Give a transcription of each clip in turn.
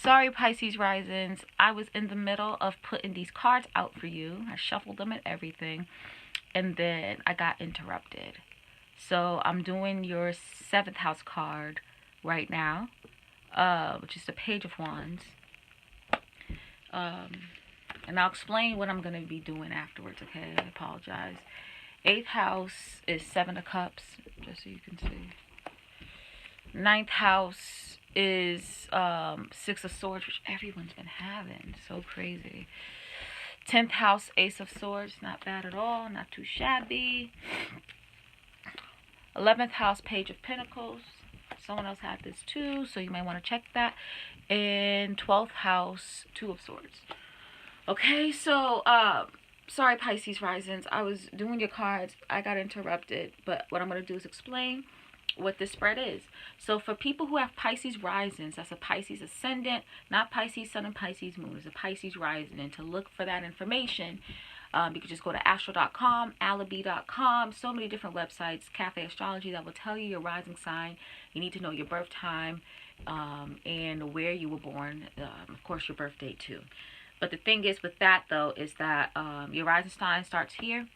Sorry, Pisces risings. I was in the middle of putting these cards out for you. I shuffled them and everything, and then I got interrupted. So I'm doing your 7th house card right now, which is the Page of Wands. And I'll explain what I'm going to be doing afterwards, okay? I apologize. 8th house is 7 of Cups, just so you can see. 9th house is 6 of Swords, which everyone's been having. So crazy. 10th house, Ace of Swords. Not bad at all. Not too shabby. 11th house, Page of Pentacles. Someone else had this too, so you might want to check that. And 12th house, 2 of Swords. Okay, so sorry, Pisces risings. I was doing your cards. I got interrupted, but what I'm going to do is explain what this spread is. So for people who have Pisces risings, that's a Pisces ascendant, not Pisces sun and Pisces moon. It's a Pisces rising. And to look for that information, you can just go to astro.com, alibi.com, so many different websites, Cafe Astrology, that will tell you your rising sign. You need to know your birth time and where you were born, of course your birth date too. But the thing is with that though is that your rising sign starts here.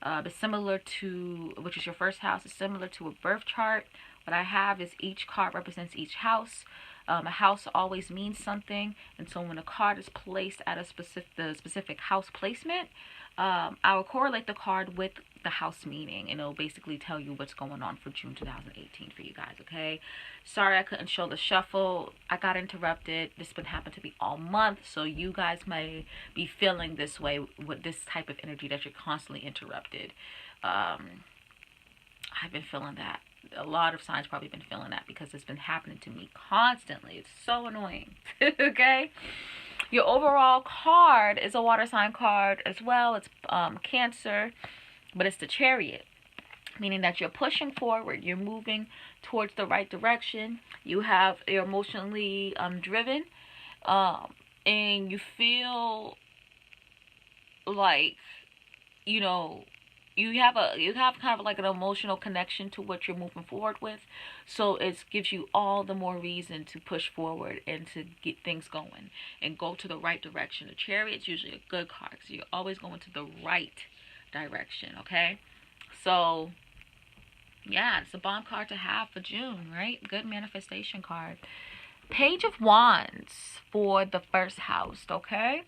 It's similar to, which is your first house, it's similar to a birth chart. What I have is each card represents each house. A house always means something, and so when a card is placed at a specific house placement, I will correlate the card with the house meaning, and it'll basically tell you what's going on for June 2018 for you guys, okay? Sorry I couldn't show the shuffle. I got interrupted. This been happening to me all month, so you guys may be feeling this way with this type of energy that you're constantly interrupted. I've been feeling that. A lot of signs probably been feeling that because it's been happening to me constantly. It's so annoying. Okay? Your overall card is a water sign card as well. It's Cancer, but it's the Chariot, meaning that you're pushing forward. You're moving towards the right direction. You're emotionally driven, and you feel like, you know, you have kind of like an emotional connection to what you're moving forward with, so it gives you all the more reason to push forward and to get things going and go to the right direction. The Chariot's usually a good card, so you're always going to the right direction. Okay, so yeah, it's a bomb card to have for June, right? Good manifestation card. Page of Wands for the first house. Okay,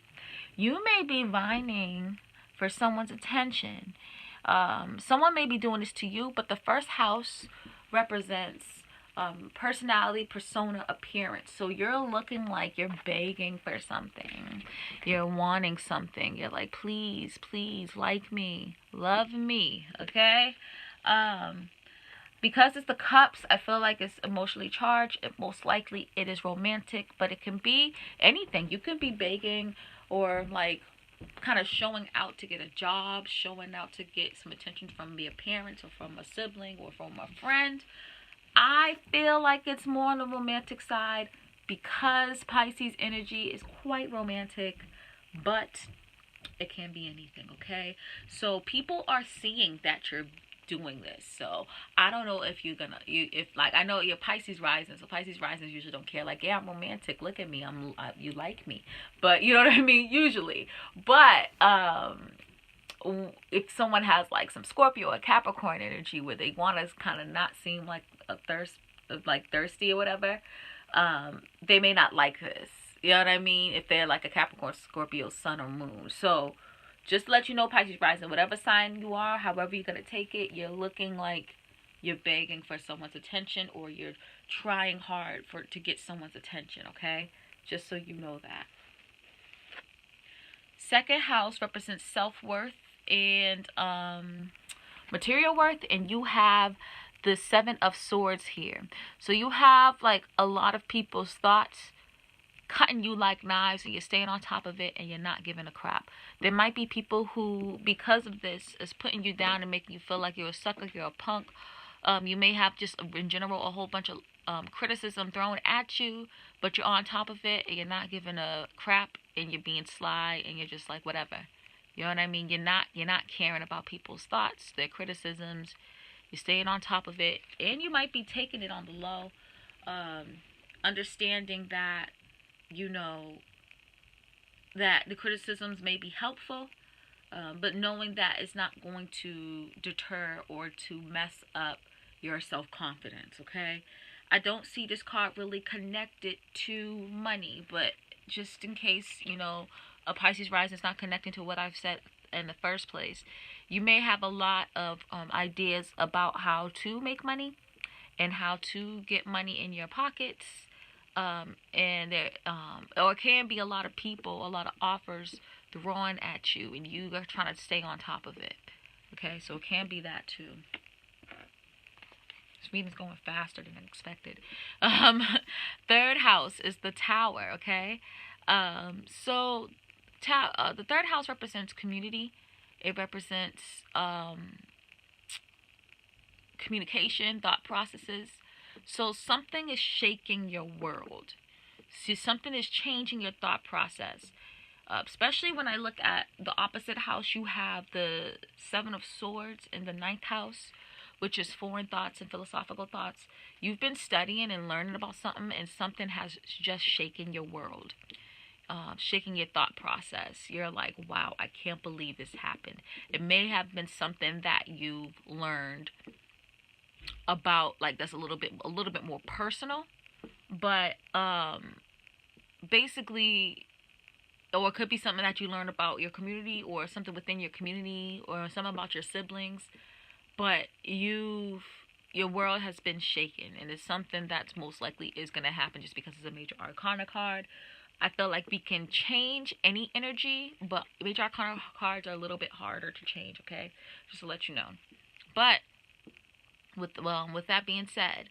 you may be vying for someone's attention. Someone may be doing this to you, but the first house represents personality, persona, appearance. So you're looking like you're begging for something. You're wanting something. You're like, please, please, like me, love me, okay? Because it's the Cups, I feel like it's emotionally charged. Most likely it is romantic, but it can be anything. You can be begging or like kind of showing out to get a job, showing out to get some attention from your parents or from a sibling or from a friend. I feel like it's more on the romantic side because Pisces energy is quite romantic, but it can be anything, okay? So people are seeing that you're doing this. So I don't know if you're gonna, I know you're Pisces rising, so Pisces risings usually don't care, like, yeah, I'm romantic, look at me, you like me, but you know what I mean, usually. But if someone has like some Scorpio or Capricorn energy where they want to kind of not seem like thirsty or whatever, they may not like this, you know what I mean, if they're like a Capricorn, Scorpio, Sun or Moon. So just to let you know, Pisces rising, whatever sign you are, however you're going to take it, you're looking like you're begging for someone's attention or you're trying hard to get someone's attention, okay? Just so you know that. Second house represents self-worth and material worth, and you have the 7 of Swords here. So you have like a lot of people's thoughts cutting you like knives, and you're staying on top of it and you're not giving a crap. There might be people who, because of this, is putting you down and making you feel like you're a sucker, you're a punk. You may have just in general a whole bunch of criticism thrown at you, but you're on top of it and you're not giving a crap, and you're being sly and you're just like whatever. You know what I mean? You're not caring about people's thoughts, their criticisms. You're staying on top of it, and you might be taking it on the low, understanding that you know, that the criticisms may be helpful, but knowing that it's not going to deter or to mess up your self-confidence, okay? I don't see this card really connected to money, but just in case, you know, a Pisces rising is not connecting to what I've said in the first place, you may have a lot of ideas about how to make money and how to get money in your pockets. And there, or it can be a lot of people, a lot of offers thrown at you, and you are trying to stay on top of it. Okay, so it can be that too. This reading's going faster than expected. Third house is the Tower. Okay, so the third house represents community. It represents communication, thought processes. So something is shaking your world. See, something is changing your thought process. Especially when I look at the opposite house, you have the Seven of Swords in the ninth house, which is foreign thoughts and philosophical thoughts. You've been studying and learning about something, and something has just shaken your world. Shaking your thought process. You're like, wow, I can't believe this happened. It may have been something that you've learned about, like, that's a little bit more personal, but basically, or it could be something that you learn about your community, or something within your community, or something about your siblings, but your world has been shaken, and it's something that's most likely is going to happen just because it's a major arcana card. I feel like we can change any energy, but major arcana cards are a little bit harder to change, okay? Just to let you know. But with that being said,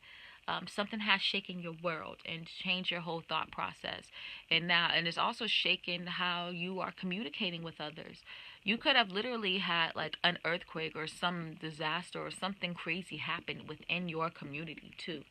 something has shaken your world and changed your whole thought process. And it's also shaken how you are communicating with others. You could have literally had like an earthquake or some disaster or something crazy happen within your community too.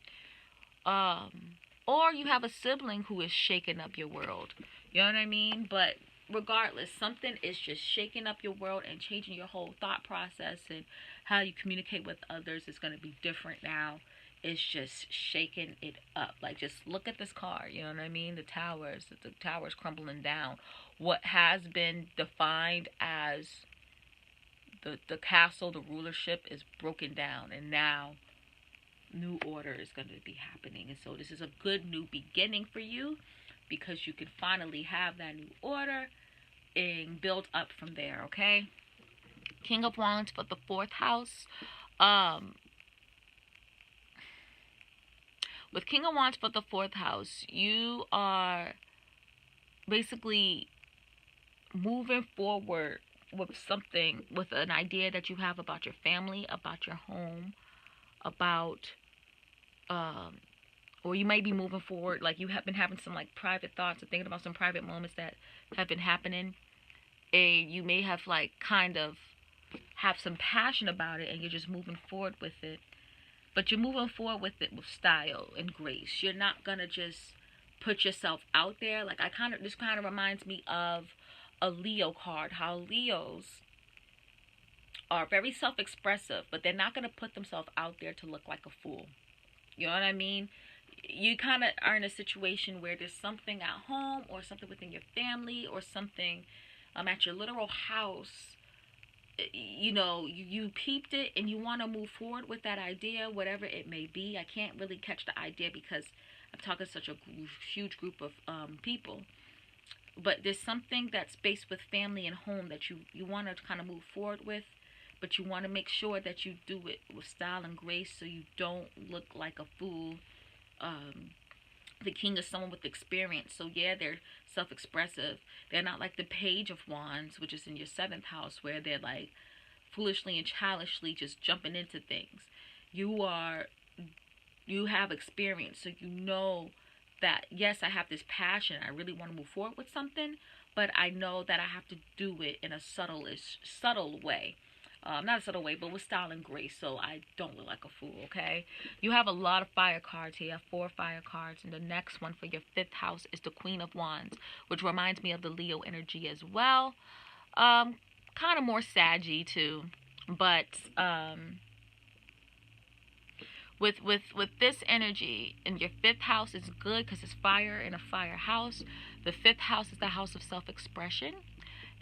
Or you have a sibling who is shaking up your world. You know what I mean? But regardless, something is just shaking up your world and changing your whole thought process, and how you communicate with others is going to be different now. It's just shaking it up. Like, just look at this card. You know what I mean? The towers crumbling down. What has been defined as the castle, the rulership, is broken down, and now new order is going to be happening. And so this is a good new beginning for you, because you can finally have that new order and build up from there. Okay, King of Wands for the fourth house. With King of Wands for the fourth house, you are basically moving forward with something, with an idea that you have about your family, about your home, about or you might be moving forward, like you have been having some like private thoughts or thinking about some private moments that have been happening, and you may have like kind of have some passion about it, and you're just moving forward with it. But you're moving forward with it with style and grace. You're not gonna just put yourself out there. Like, this kind of reminds me of a Leo card. How Leos are very self-expressive, but they're not gonna put themselves out there to look like a fool. You know what I mean? You kind of are in a situation where there's something at home, or something within your family, or something at your literal house. You know, you peeped it and you want to move forward with that idea, whatever it may be. I can't really catch the idea because I'm talking to such a huge group of people. But there's something that's based with family and home that you want to kind of move forward with, but you want to make sure that you do it with style and grace, so you don't look like a fool. The king is someone with experience, so yeah, they're self-expressive. They're not like the Page of Wands, which is in your seventh house, where they're like foolishly and childishly just jumping into things. You have experience, so you know that, yes, I have this passion, I really want to move forward with something, but I know that I have to do it in a subtle way. Not a subtle way, but with style and grace, so I don't look like a fool, okay? You have a lot of fire cards here. You have 4 fire cards, and the next one for your fifth house is the Queen of Wands, which reminds me of the Leo energy as well. Kind of more saggy too, but with this energy, and your fifth house is good because it's fire in a fire house. The fifth house is the house of self-expression.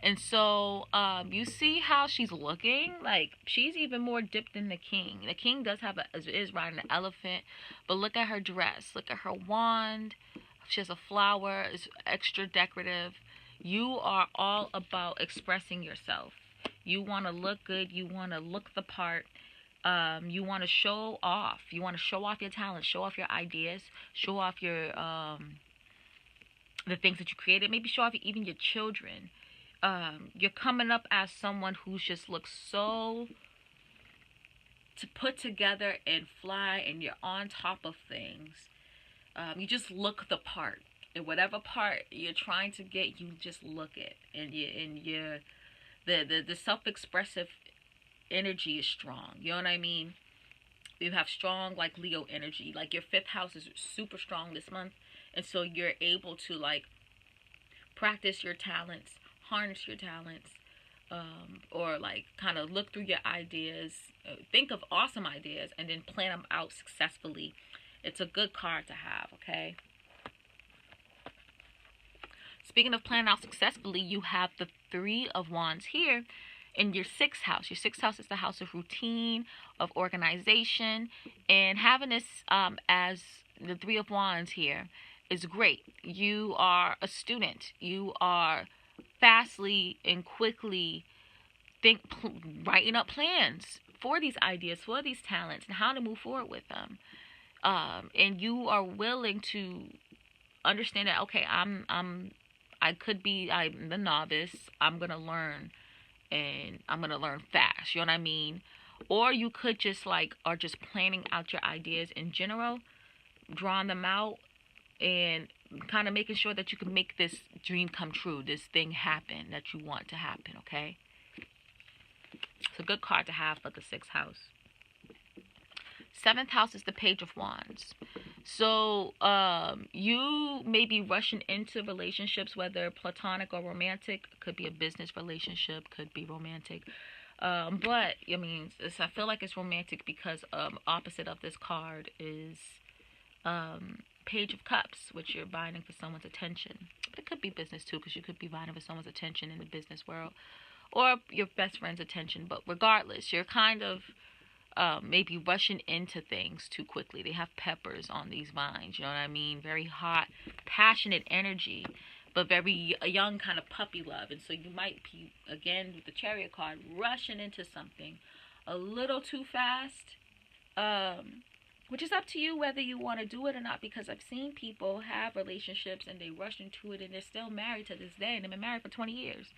And so you see how she's looking, like she's even more dipped than the king. The king does have is riding an elephant, but look at her dress, look at her wand. She has a flower, it's extra decorative. You are all about expressing yourself. You want to look good, you want to look the part. You want to show off. You want to show off your talents, show off your ideas, show off your the things that you created. Maybe show off even your children. You're coming up as someone who just looks so to put together and fly, and you're on top of things. You just look the part, and whatever part you're trying to get, you just look it, and the self-expressive energy is strong. You know what I mean? You have strong like Leo energy. Like your fifth house is super strong this month, and so you're able to like practice your talents, harness your talents, or like kind of look through your ideas, think of awesome ideas, and then plan them out successfully. It's a good card to have, okay? Speaking of planning out successfully, you have the Three of Wands here in your sixth house. Your sixth house is the house of routine, of organization, and having this as the Three of Wands here is great. You are a student. You are fastly and quickly writing up plans for these ideas, for these talents, and how to move forward with them. And you are willing to understand that, okay, I'm the novice. I'm gonna learn, and I'm gonna learn fast. You know what I mean? Or you could just like are just planning out your ideas in general, drawing them out, and kind of making sure that you can make this dream come true, this thing happen that you want to happen, okay? It's a good card to have for the sixth house. Seventh house is the Page of Wands. So you may be rushing into relationships, whether platonic or romantic. Could be a business relationship, could be romantic. But I mean, I feel like it's romantic because opposite of this card is Page of Cups, which you're vying for someone's attention. But it could be business too, because you could be vying for someone's attention in the business world, or your best friend's attention. But regardless, you're kind of maybe rushing into things too quickly. They have peppers on these vines, you know what I mean? Very hot, passionate energy, but very a young kind of puppy love. And so you might be, again, with the Chariot card, rushing into something a little too fast. Which is up to you whether you want to do it or not, because I've seen people have relationships and they rush into it and they're still married to this day, and they've been married for 20 years.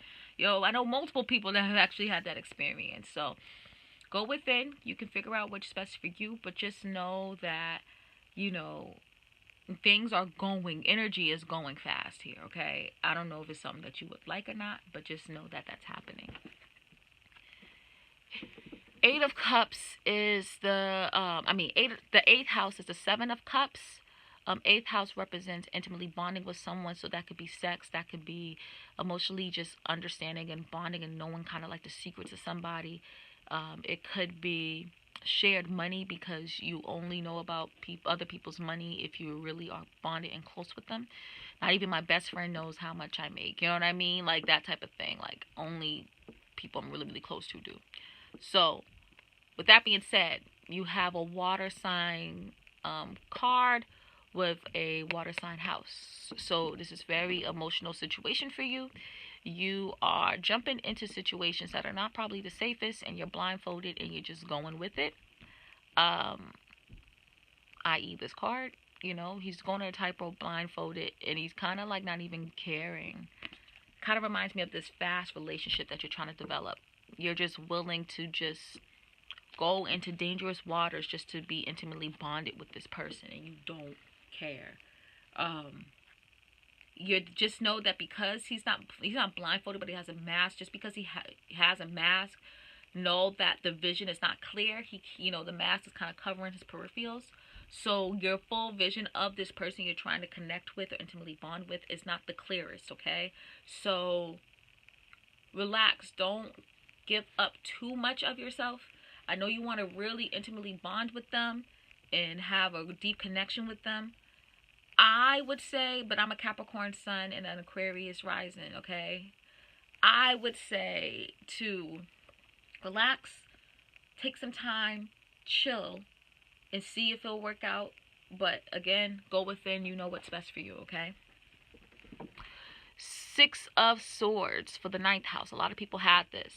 I know multiple people that have actually had that experience. So go within. You can figure out what's best for you, but just know that, things are going, energy is going fast here, okay? I don't know if it's something that you would like or not, but just know that that's happening. Eight of Cups is the eighth house is the Seven of Cups. Eighth house represents intimately bonding with someone, so that could be sex, that could be emotionally just understanding and bonding and knowing kind of like the secrets of somebody. It could be shared money, because you only know about other people's money if you really are bonded and close with them. Not even my best friend knows how much I make. You know what I mean? Like that type of thing. Like only people I'm really, really close to do. So with that being said, you have a water sign card with a water sign house. So this is very emotional situation for you. You are jumping into situations that are not probably the safest, and you're blindfolded and you're just going with it. I.e. this card, he's going to a tightrope blindfolded, and he's kind of like not even caring. Kind of reminds me of this fast relationship that you're trying to develop. You're just willing to just go into dangerous waters just to be intimately bonded with this person, and you don't care. You just know that because he's not blindfolded, but he has a mask. Just because he has a mask, know that the vision is not clear. The mask is kind of covering his peripherals. So your full vision of this person you're trying to connect with or intimately bond with is not the clearest, okay? So relax. Don't give up too much of yourself. I know you want to really intimately bond with them, and have a deep connection with them, I would say, but I'm a Capricorn sun and an Aquarius rising, okay? I would say to relax, take some time, chill, and see if it'll work out. But again, go within, you know what's best for you, okay? Six of Swords for the ninth house. A lot of people had this.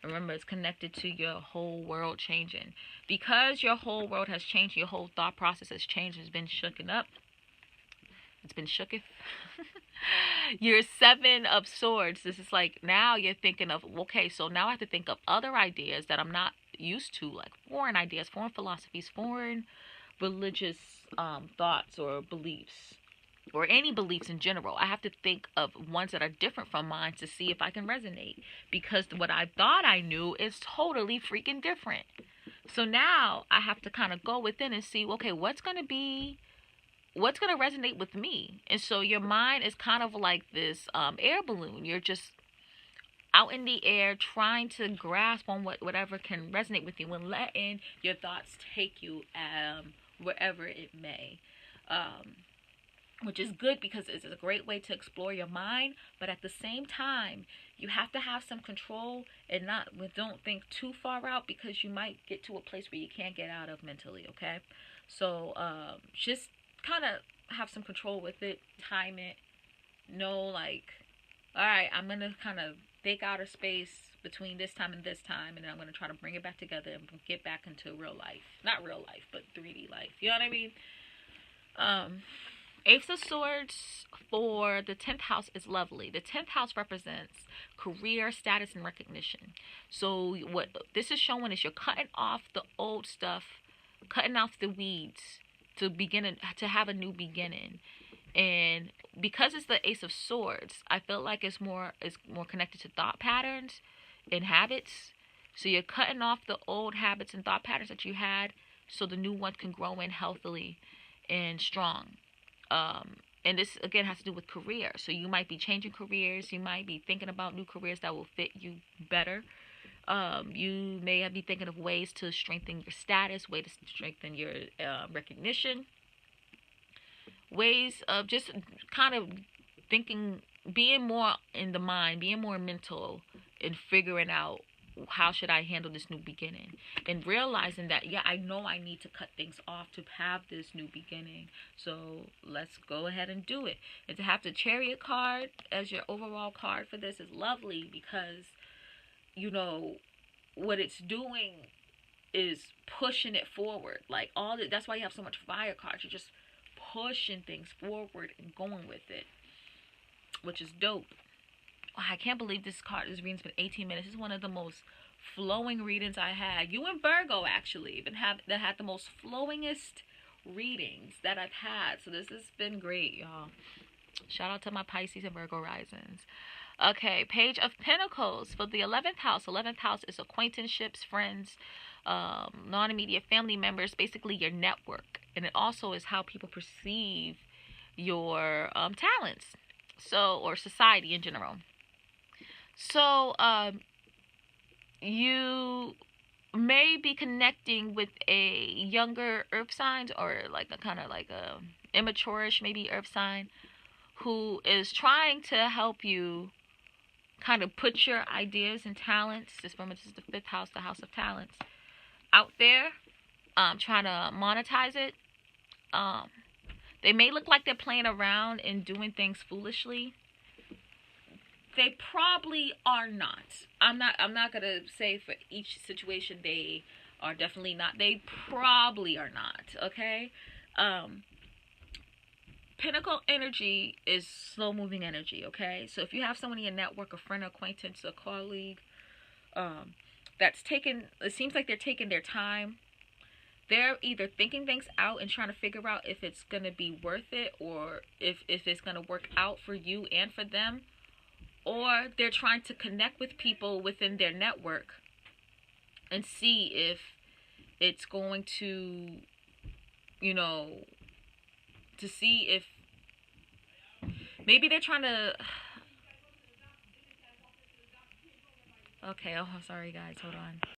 Remember, it's connected to your whole world changing. Because your whole world has changed, your whole thought process has changed, has been shooken up. It's been shooketh. Your Seven of Swords. This is like, now you're thinking of, okay, so now I have to think of other ideas that I'm not used to, like foreign ideas, foreign philosophies, foreign religious thoughts or beliefs, or any beliefs in general. I have to think of ones that are different from mine to see if I can resonate, because what I thought I knew is totally freaking different. So now I have to kind of go within and see, okay, what's going to resonate with me. And so your mind is kind of like this air balloon. You're just out in the air trying to grasp on whatever can resonate with you, and letting your thoughts take you wherever it may. Which is good, because it's a great way to explore your mind, but at the same time, you have to have some control and don't think too far out, because you might get to a place where you can't get out of mentally, okay? So just kind of have some control with it, time it, know, like, all right, I'm going to kind of take out a space between this time and this time, and then I'm going to try to bring it back together and get back into real life. Not real life, but 3D life. You know what I mean? Ace of Swords for the 10th house is lovely. The 10th house represents career, status, and recognition. So what this is showing is you're cutting off the old stuff, cutting off the weeds to have a new beginning. And because it's the Ace of Swords, I feel like it's more connected to thought patterns and habits. So you're cutting off the old habits and thought patterns that you had, so the new ones can grow in healthily and strong. And this again has to do with career. So you might be changing careers. You might be thinking about new careers that will fit you better. You may be thinking of ways to strengthen your status, ways to strengthen your recognition, ways of just kind of thinking, being more in the mind, being more mental, and figuring out, how should I handle this new beginning? And realizing that, yeah, I know I need to cut things off to have this new beginning. So let's go ahead and do it. And to have the Chariot card as your overall card for this is lovely, because, you know, what it's doing is pushing it forward. Like that's why you have so much fire cards. You're just pushing things forward and going with it, which is dope. I can't believe this reading's been 18 minutes. This is one of the most flowing readings I had. You and Virgo actually that had the most flowingest readings that I've had. So this has been great, y'all. Shout out to my Pisces and Virgo risings. Okay, Page of Pentacles for the 11th house. 11th house is acquaintanceships, friends, non-immediate family members, basically your network. And it also is how people perceive your talents, or society in general. So you may be connecting with a younger earth sign, or like a kind of like a immature-ish maybe earth sign, who is trying to help you kind of put your ideas and talents, this is the 5th house, the house of talents, out there, trying to monetize it. They may look like they're playing around and doing things foolishly. They probably are not. I'm not gonna say for each situation they are definitely not. They probably are not. Okay. Pentacle energy is slow moving energy. Okay. So if you have someone in your network, a friend, acquaintance, a colleague, it seems like they're taking their time. They're either thinking things out and trying to figure out if it's gonna be worth it, or if it's gonna work out for you and for them. Or they're trying to connect with people within their network and see if it's going to, to see if maybe they're trying to. Okay, oh, sorry guys, hold on.